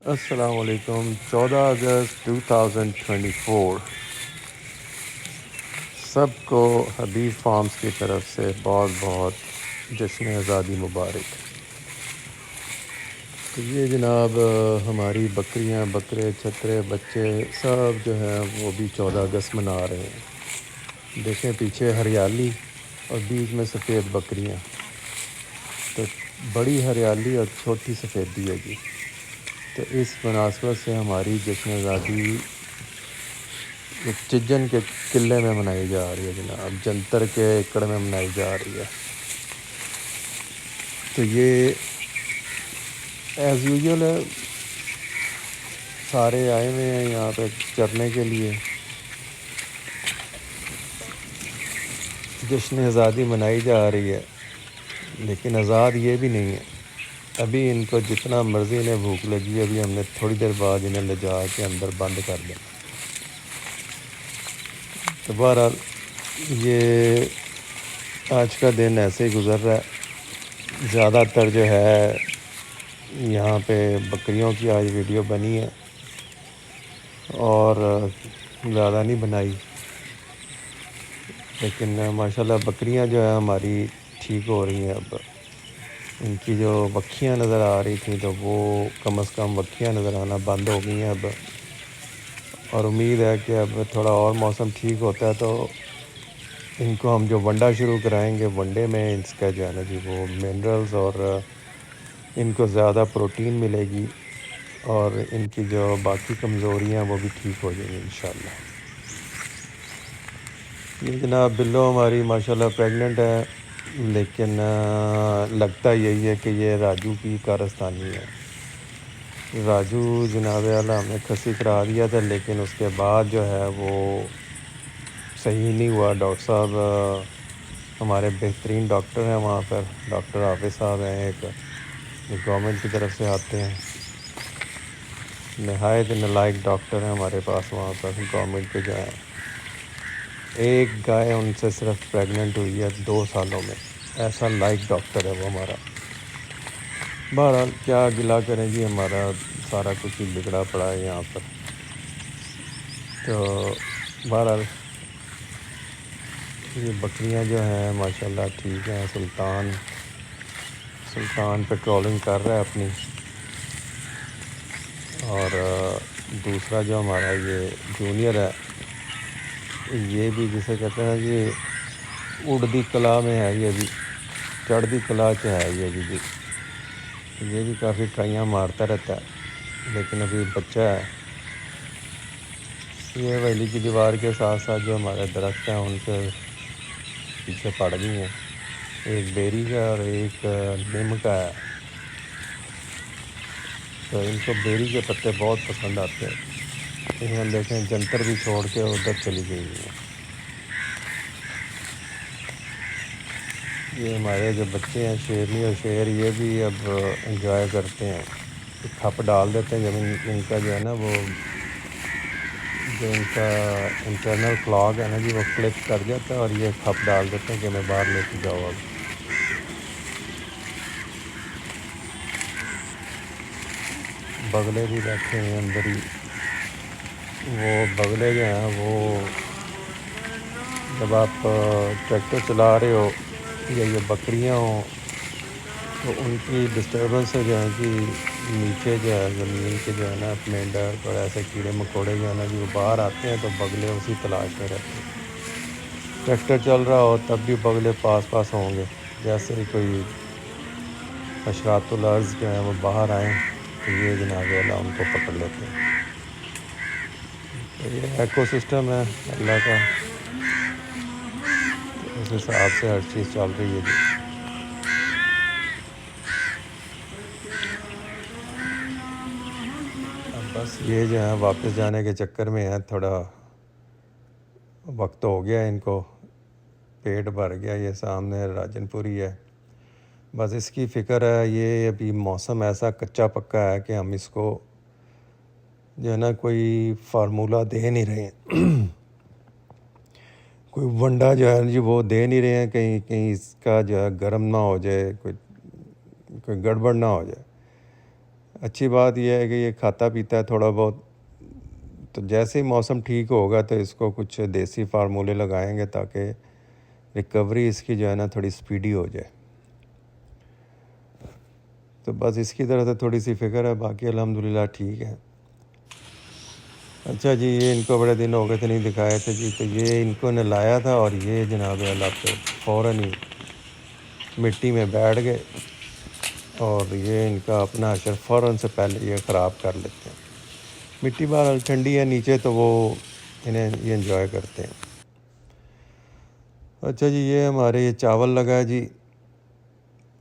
السلام علیکم۔ 14 اگست 2024 سب کو حبیب فارمز کی طرف سے بہت بہت جشن آزادی مبارک۔ تو یہ جناب ہماری بکریاں، بکرے، چھترے، بچے سب جو ہیں وہ بھی 14 اگست منا رہے ہیں۔ دیکھیں پیچھے ہریالی اور بیچ میں سفید بکریاں، تو بڑی ہریالی اور چھوٹی سفیدی ہے جی۔ تو اس مناسبت سے ہماری جشن آزادی چجن کے قلعے میں منائی جا رہی ہے جناب، جنتر کے ایکڑ میں منائی جا رہی ہے۔ تو یہ ایز یوزول ہے، سارے آئے ہوئے ہیں یہاں پہ چرنے کے لیے۔ جشن آزادی منائی جا رہی ہے، لیکن آزاد یہ بھی نہیں ہے۔ ابھی ان کو جتنا مرضی انہیں بھوک لگی ہے، ابھی ہم نے تھوڑی دیر بعد انہیں لے جا کے اندر بند کر دیں۔ تو بہرحال یہ آج کا دن ایسے ہی گزر رہا ہے۔ زیادہ تر جو ہے یہاں پہ بکریوں کی آج ویڈیو بنی ہے اور زیادہ نہیں بنائی، لیکن ماشاءاللہ بکریاں جو ہے ہماری ٹھیک ہو رہی ہیں۔ اب ان کی جو وکھیاں نظر آ رہی تھیں تو وہ کم از کم وکھیاں نظر آنا بند ہو گئی ہیں اب، اور امید ہے کہ اب تھوڑا اور موسم ٹھیک ہوتا ہے تو ان کو ہم جو ونڈا شروع کرائیں گے، ونڈے میں اس کا جو ہے نا جی وہ منرلز اور ان کو زیادہ پروٹین ملے گی، اور ان کی جو باقی کمزوریاں وہ بھی ٹھیک ہو جائیں گی انشاءاللہ۔ یہ جناب بلو ہماری ماشاءاللہ پریگننٹ ہے، لیکن لگتا یہی ہے کہ یہ راجو کی کارستانی ہے۔ راجو جناب اعلیٰ ہم نے کھسی کرا دیا تھا، لیکن اس کے بعد جو ہے وہ صحیح نہیں ہوا۔ ڈاکٹر صاحب ہمارے بہترین ڈاکٹر ہیں وہاں پر، ڈاکٹر حافظ صاحب ہیں ایک، جو گورنمنٹ کی طرف سے آتے ہیں، نہایت نالائق ڈاکٹر ہیں ہمارے پاس وہاں پر گورنمنٹ کے جو ہیں۔ ایک گائے ان سے صرف پریگننٹ ہوئی ہے 2 سالوں میں، ایسا لائق ڈاکٹر ہے وہ ہمارا۔ بہرحال کیا گلا کریں جی، ہمارا سارا کچھ ہی بگڑا پڑا ہے یہاں پر۔ تو بہرحال یہ بکریاں جو ہیں ماشاءاللہ ٹھیک ہیں۔ سلطان پیٹرولنگ کر رہا ہے اپنی، اور دوسرا جو ہمارا یہ جونیئر ہے، یہ بھی جسے کہتے ہیں جی اڑدی کلا میں ہے، یہ بھی چڑھدی کلا سے ہے یہ بھی جی۔ یہ بھی کافی ٹرائیاں مارتا رہتا ہے، لیکن ابھی بچہ ہے۔ یہ ویلی کی دیوار کے ساتھ ساتھ جو ہمارے درخت ہیں ان کے پیچھے پڑ گئی ہیں، ایک بیری کا اور ایک نیم کا ہے۔ تو ان کو بیری کے پتے بہت پسند آتے ہیں۔ لیکن دیکھیں جنتر بھی چھوڑ کے ادھر چلی گئی ہیں۔ یہ ہمارے جو بچے ہیں شیرنی اور شیر، یہ بھی اب انجوائے کرتے ہیں، کھپ ڈال دیتے ہیں جب ان کا جو ہے نا وہ جو ان کا انٹرنل کلاگ ہے نا جی وہ کلک کر جاتا ہے، اور یہ کھپ ڈال دیتے ہیں کہ میں باہر لے کے جاؤ۔ اب بگلے بھی بیٹھے ہیں اندر ہی۔ وہ بگلے جو ہیں وہ جب آپ ٹریکٹر چلا رہے ہو یا یہ بکریاں ہوں تو ان کی ڈسٹربنس سے جو ہے کہ نیچے جو ہے زمین کے جو ہے نا مینڈر اور ایسے کیڑے مکوڑے جو ہے نا جی وہ باہر آتے ہیں، تو بگلے اسی تلاش میں رہتے ہیں۔ ٹریکٹر چل رہا ہو تب بھی بگلے پاس پاس ہوں گے، جیسے ہی کوئی حشرات الارض جو ہیں وہ باہر آئیں تو یہ جناب اللہ ان کو پکڑ لیتے ہیں۔ تو یہ ایکو سسٹم ہے اللہ کا، اس حساب سے ہر چیز چل رہی ہے جی۔ اب بس یہ جو ہے واپس جانے کے چکر میں ہے، تھوڑا وقت ہو گیا، ان کو پیٹ بھر گیا۔ یہ سامنے راجن پوری ہے، بس اس کی فکر ہے۔ یہ ابھی موسم ایسا کچا پکا ہے کہ ہم اس کو جو ہے نا کوئی فارمولہ دے نہیں رہے ہیں، کوئی ونڈا جو ہے جی وہ دے نہیں رہے ہیں، کہیں کہیں اس کا جو ہے گرم نہ ہو جائے، کوئی گڑبڑ نہ ہو جائے۔ اچھی بات یہ ہے کہ یہ کھاتا پیتا ہے تھوڑا بہت، تو جیسے ہی موسم ٹھیک ہوگا تو اس کو کچھ دیسی فارمولے لگائیں گے تاکہ ریکوری اس کی جو ہے نا تھوڑی سپیڈی ہو جائے. تو بس اس کی طرح سے تھوڑی سی فکر ہے، باقی الحمدللہ ٹھیک ہے. اچھا جی، یہ ان کو بڑے دن ہو گئے تھے نہیں دکھائے تھے جی، تو یہ ان کو نلایا تھا اور یہ جناب اللہ پہ فوراً ہی مٹی میں بیٹھ گئے، اور یہ ان کا اپنا اشر فوراً سے پہلے یہ خراب کر لیتے ہیں. مٹی بہرحال ٹھنڈی ہے نیچے تو وہ انہیں یہ انجوائے کرتے ہیں. اچھا جی، یہ ہمارے یہ چاول لگا ہے جی،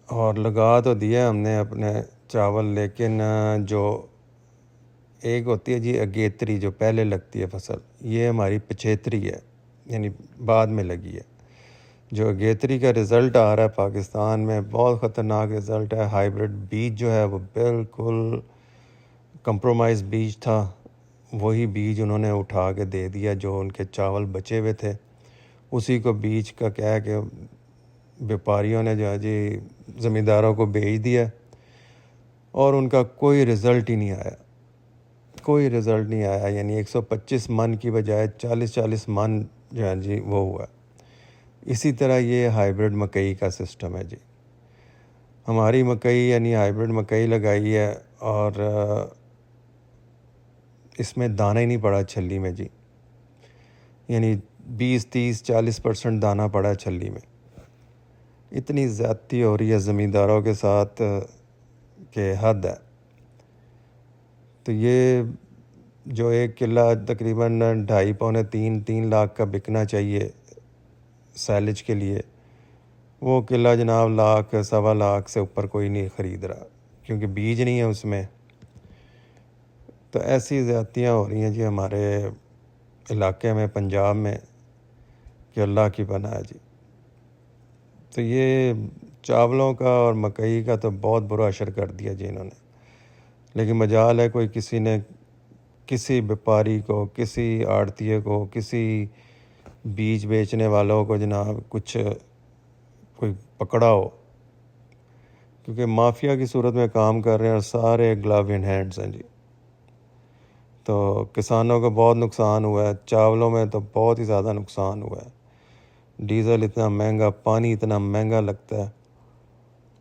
اور لگا تو دیا ہم نے اپنے چاول، لیکن جو ایک ہوتی ہے جی اگیتری جو پہلے لگتی ہے فصل، یہ ہماری پچھیتری ہے، یعنی بعد میں لگی ہے. جو اگیتری کا رزلٹ آ رہا ہے پاکستان میں بہت خطرناک رزلٹ ہے. ہائیبرڈ بیج جو ہے وہ بالکل کمپرومائز بیج تھا، وہی بیج انہوں نے اٹھا کے دے دیا جو ان کے چاول بچے ہوئے تھے، اسی کو بیج کا کہہ کے بیپاریوں نے جو ہے جی زمینداروں کو بیچ دیا، اور ان کا کوئی رزلٹ ہی نہیں آیا، کوئی رزلٹ نہیں آیا. یعنی 125 من کی بجائے 40 من جو ہے جی وہ ہوا. اسی طرح یہ ہائیبرڈ مکئی کا سسٹم ہے جی. ہماری مکئی یعنی ہائیبرڈ مکئی لگائی ہے، اور اس میں دانہ ہی نہیں پڑا چھلی میں جی، یعنی 20-30-40% دانہ پڑا چھلی میں. اتنی زیادتی ہو رہی ہے زمینداروں کے ساتھ کہ حد ہے. تو یہ جو ایک قلعہ تقریباً 2.5-3 لاکھ کا بکنا چاہیے سیلج کے لیے، وہ قلعہ جناب 1-1.25 لاکھ سے اوپر کوئی نہیں خرید رہا، کیونکہ بیج نہیں ہے اس میں. تو ایسی زیادتیاں ہو رہی ہیں جی ہمارے علاقے میں، پنجاب میں، کہ اللہ کی پناہ ہے جی. تو یہ چاولوں کا اور مکئی کا تو بہت برا اثر کر دیا جی انہوں نے. لیکن مجال ہے کوئی کسی نے کسی بیپاری کو، کسی آڑتیے کو، کسی بیج بیچنے والوں کو جناب کچھ کوئی پکڑا ہو، کیونکہ مافیا کی صورت میں کام کر رہے ہیں اور سارے گلو ان ہینڈز ہیں جی. تو کسانوں کو بہت نقصان ہوا ہے، چاولوں میں تو بہت ہی زیادہ نقصان ہوا ہے. ڈیزل اتنا مہنگا، پانی اتنا مہنگا لگتا ہے،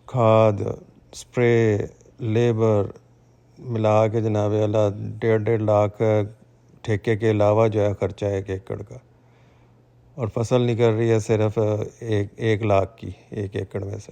کھاد، سپرے، لیبر ملا کے جناب اللہ 1.5 لاکھ ٹھیکے کے علاوہ جو ہے خرچہ 1 ایکڑ کا، اور فصل نکل رہی ہے صرف 1 لاکھ کی 1 ایکڑ میں سے.